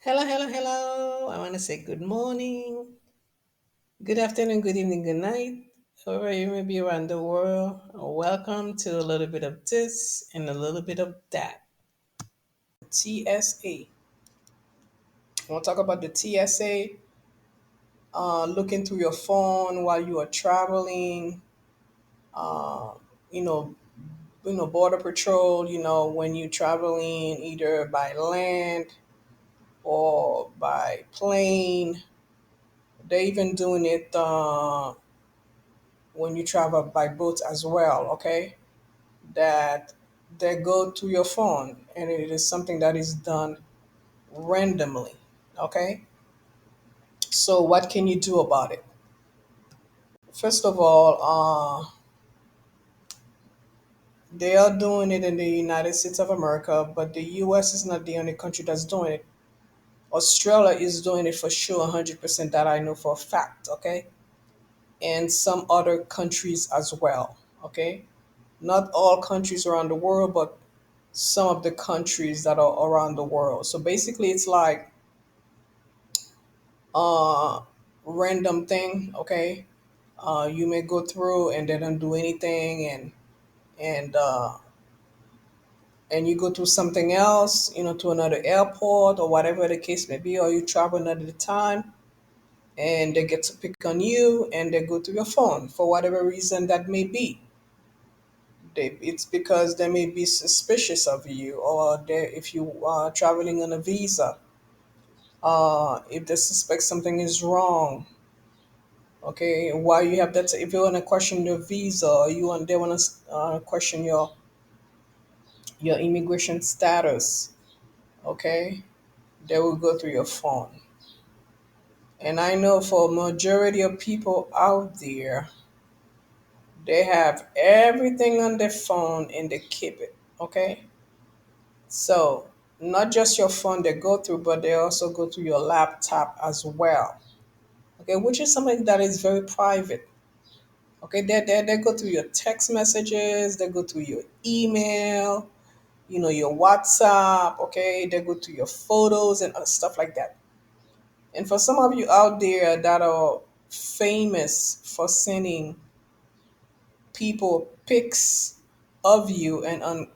Hello, hello, hello. I want to say good morning, good afternoon, good evening, good night. Wherever you may be around the world, welcome to a little bit of this and a little bit of that. TSA. We'll talk about the TSA, looking through your phone while you are traveling, uh, you know, border patrol, when you're traveling either by land or by plane. They're even doing it when you travel by boat as well, okay? That they go to your phone and it is something that is done randomly, okay? So, what can you do about it? First of all, they are doing it in the United States of America, but the US is not the only country that's doing it. Australia is doing it for sure, 100% that I know for a fact, okay? And some other countries as well, okay? Not all countries around the world, but some of the countries that are around the world. So basically, it's like a random thing. Okay, you may go through and they don't do anything, and uh, and you go to something else, to another airport or whatever the case may be, or you travel another time, and they get to pick on you and they go to your phone for whatever reason that may be. It's because they may be suspicious of you, or if you are traveling on a visa, if they suspect something is wrong. Okay, why you have that? If you want to question your visa, or they want to question your immigration status. Okay, they will go through your phone. And I know for majority of people out there, they have everything on their phone and they keep it. Okay, so not just your phone they go through, but they also go through your laptop as well. Okay, which is something that is very private. Okay, they go through your text messages, they go through your email, your WhatsApp. Okay, they go through your photos and stuff like that. And for some of you out there that are famous for sending people pics of you and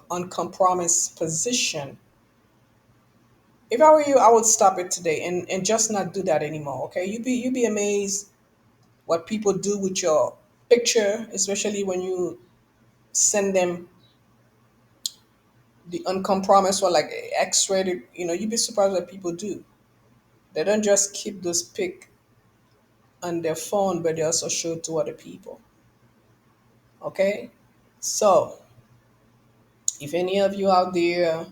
uncompromised position, if I were you, I would stop it today and just not do that anymore. Okay, you'd be amazed what people do with your picture, especially when you send them the uncompromised or like X-rated. You'd be surprised what people do. They don't just keep those pic on their phone, but they also show it to other people. Okay, so if any of you out there,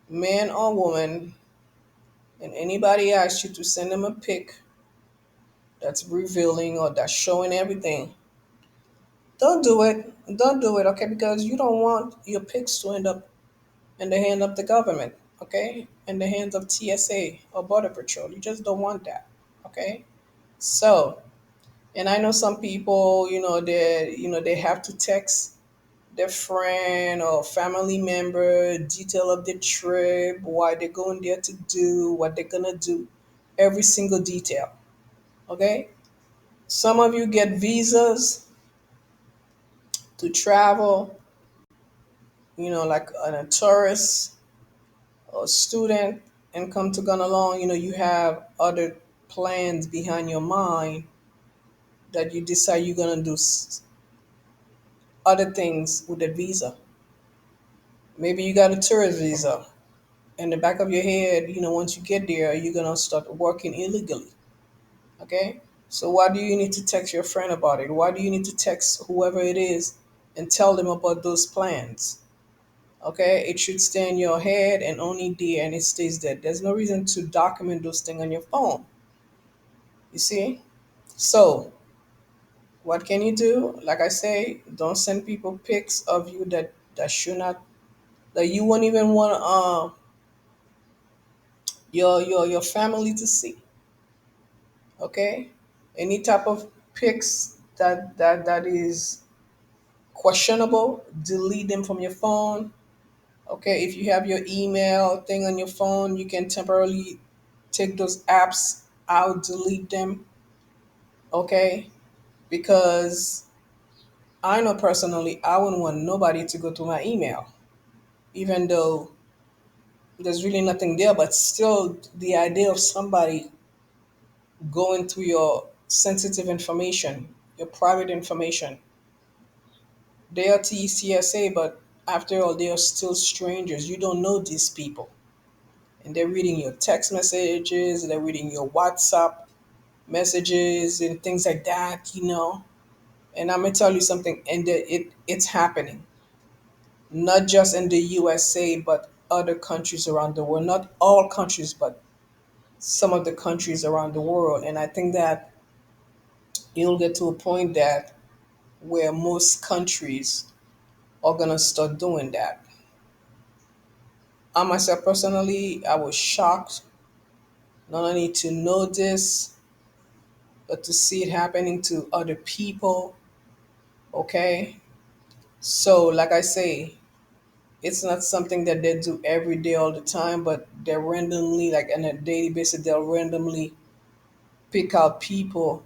man or woman, and anybody asks you to send them a pic that's revealing or that's showing everything, don't do it. Don't do it, okay? Because you don't want your pics to end up in the hand of the government, okay? In the hands of TSA or Border Patrol. You just don't want that, okay? So, and I know some people, they have to text their friend or family member detail of the trip, why they're going there to do, what they're gonna do, every single detail, okay? Some of you get visas to travel, like a tourist or student, and come to gone along, you have other plans behind your mind that you decide you're gonna do other things with the visa. Maybe you got a tourist visa. In the back of your head, once you get there, you're gonna start working illegally. Okay? So why do you need to text your friend about it? Why do you need to text whoever it is and tell them about those plans? Okay, it should stay in your head and only there, and it stays there. There's no reason to document those things on your phone. You see? So, what can you do? Like I say, don't send people pics of you that should not, that you won't even want your family to see. Okay, any type of pics that is questionable, delete them from your phone. Okay, if you have your email thing on your phone, you can temporarily take those apps out, delete them. Okay, because I know personally, I wouldn't want nobody to go to my email, even though there's really nothing there. But still, the idea of somebody going through your sensitive information, your private information, they are TCSA, but after all, they are still strangers. You don't know these people, and they're reading your text messages, they're reading your WhatsApp messages, and things like that. And I'm gonna tell you something, and it's happening not just in the USA, but other countries around the world. Not all countries, but some of the countries around the world. And I think that you'll get to a point that where most countries are gonna start doing that. I myself personally, I was shocked not only to know this, but to see it happening to other people. Okay, so like I say, it's not something that they do every day all the time, but they randomly, like on a daily basis, they'll randomly pick out people,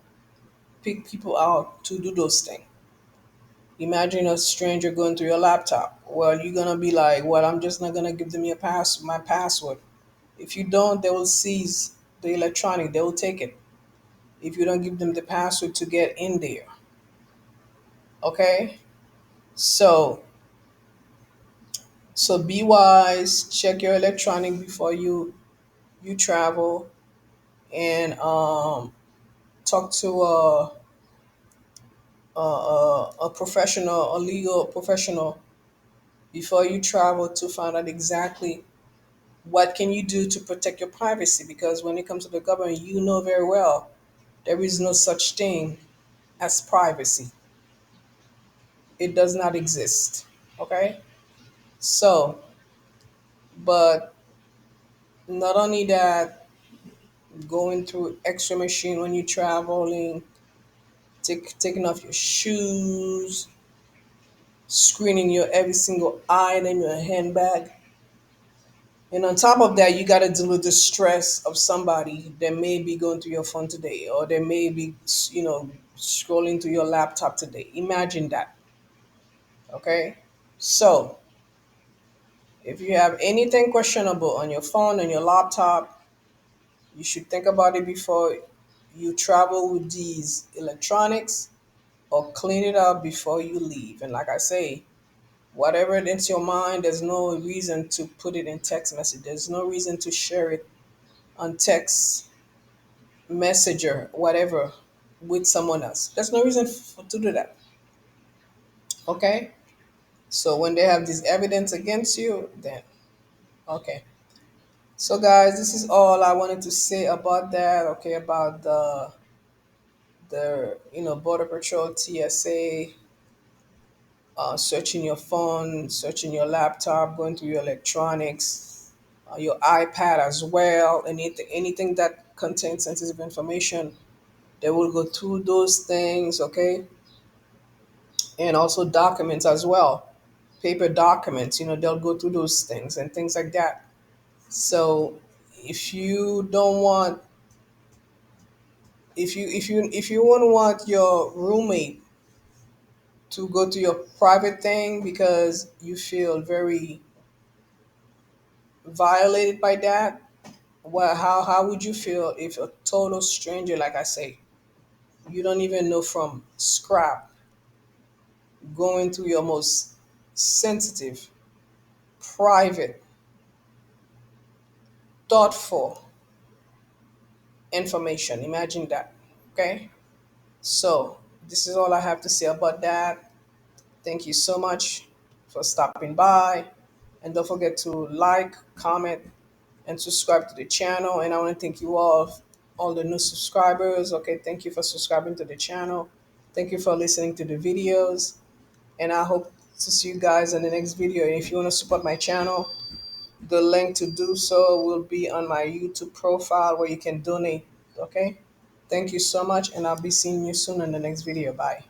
pick people out to do those things. Imagine a stranger going through your laptop. Well, you're gonna be like, "Well, I'm just not gonna give them my password." If you don't, they will seize the electronic. They will take it. If you don't give them the password to get in there, okay? So, so be wise. Check your electronic before you travel, and talk to a professional, a legal professional before you travel to find out exactly what can you do to protect your privacy. Because when it comes to the government, you know very well there is no such thing as privacy. It does not exist. Okay? So, but not only that, going through X-ray machine when you're traveling, taking off your shoes, screening your every single item in your handbag. And on top of that, you got to deal with the stress of somebody that may be going through your phone today, or they may be, scrolling through your laptop today. Imagine that. Okay. So if you have anything questionable on your phone and your laptop, you should think about it before you travel with these electronics, or clean it up before you leave. And like I say, whatever it is your mind, there's no reason to put it in text message. There's no reason to share it on text messenger, whatever, with someone else. There's no reason to do that. Okay? So when they have this evidence against you, then okay. So guys, this is all I wanted to say about that. Okay, about the Border Patrol, TSA, searching your phone, searching your laptop, going through your electronics, your iPad as well, anything that contains sensitive information. They will go through those things, okay, and also documents as well, paper documents. They'll go through those things and things like that. So if you don't want, if you wouldn't want your roommate to go to your private thing because you feel very violated by that, well, how would you feel if a total stranger, like I say, you don't even know from scrap, going through your most sensitive, private, thoughtful information? Imagine that. Okay? So, this is all I have to say about that. Thank you so much for stopping by. And don't forget to like, comment, and subscribe to the channel. And I want to thank you all the new subscribers. Okay, thank you for subscribing to the channel. Thank you for listening to the videos. And I hope to see you guys in the next video. And if you want to support my channel, the link to do so will be on my YouTube profile where you can donate. Okay, thank you so much, and I'll be seeing you soon in the next video. Bye.